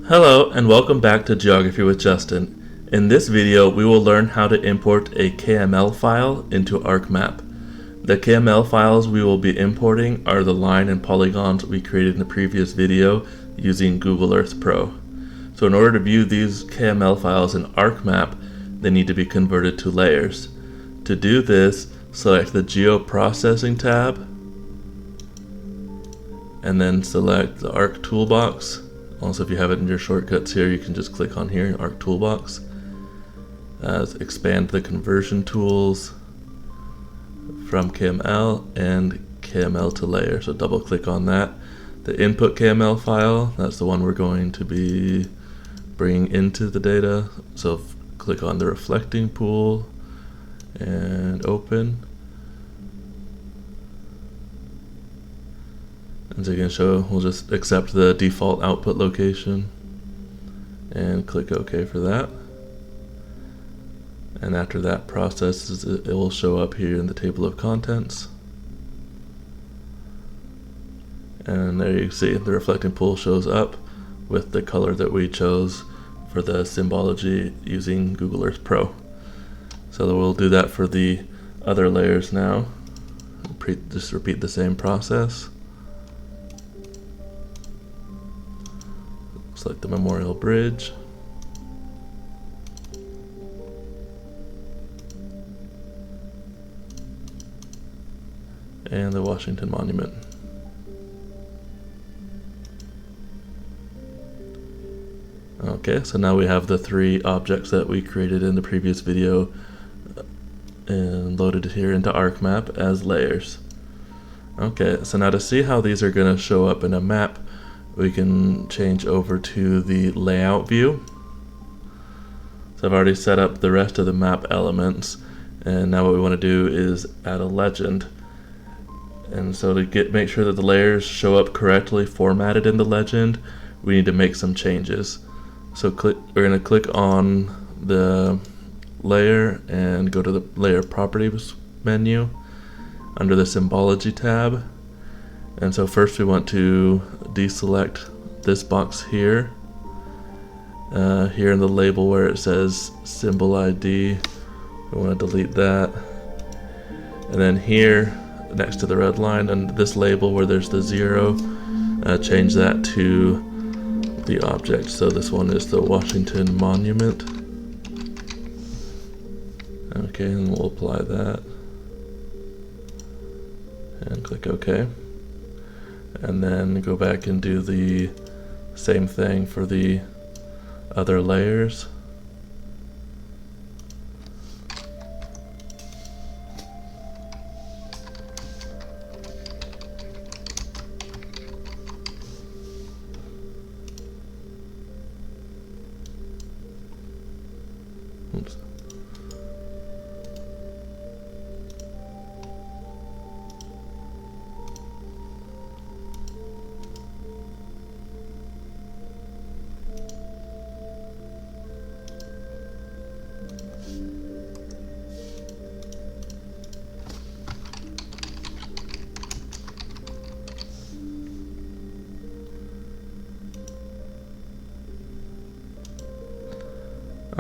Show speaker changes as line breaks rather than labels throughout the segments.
Hello and welcome back to Geography with Justin. In this video we will learn how to import a KML file into ArcMap. The KML files we will be importing are the line and polygons we created in the previous video using Google Earth Pro. So in order to view these KML files in ArcMap, they need to be converted to layers. To do this, select the Geoprocessing tab and then select the Arc Toolbox. Also, if you have it in your shortcuts here, you can just click on here in Arc Toolbox. Expand the conversion tools from KML and KML to layer. So double click on that. The input KML file, that's the one we're going to be bringing into the data. So click on the reflecting pool and open. As you can show, we'll just accept the default output location and click OK for that. And after that processes, it will show up here in the table of contents. And there you see the reflecting pool shows up with the color that we chose for the symbology using Google Earth Pro. So we'll do that for the other layers now. Just repeat the same process. Select the Memorial Bridge. And the Washington Monument. Okay, so now we have the three objects that we created in the previous video and loaded here into ArcMap as layers. Okay, so now to see how these are going to show up in a map, we can change over to the layout view. So I've already set up the rest of the map elements, and now what we want to do is add a legend. And so to make sure that the layers show up correctly formatted in the legend, we need to make some changes. So we're going to click on the layer and go to the layer properties menu under the symbology tab. And so first we want to deselect this box here. Here in the label where it says symbol ID, we want to delete that. And then here next to the red line and this label where there's the 0, change that to the object. So this one is the Washington Monument. Okay, and we'll apply that. And click OK. And then go back and do the same thing for the other layers. Oops.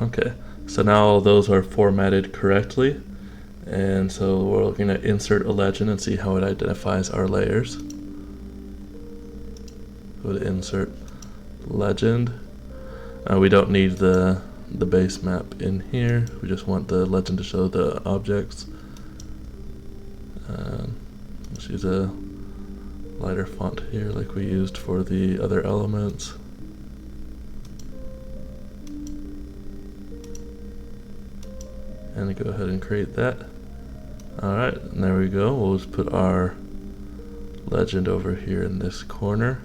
Okay, so now all those are formatted correctly, and so we're looking to insert a legend and see how it identifies our layers. Go to insert legend. We don't need the base map in here, we just want the legend to show the objects. Let's use a lighter font here like we used for the other elements. And go ahead and create that. Alright, and there we go. We'll just put our legend over here in this corner.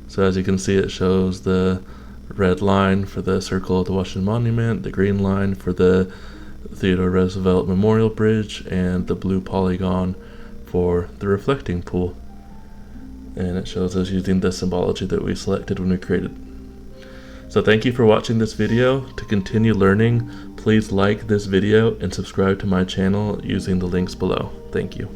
So as you can see, it shows the red line for the circle of the Washington Monument, the green line for the Theodore Roosevelt Memorial Bridge, and the blue polygon for the reflecting pool. And it shows us using the symbology that we selected when we created. So thank you for watching this video. To continue learning, please like this video and subscribe to my channel using the links below. Thank you.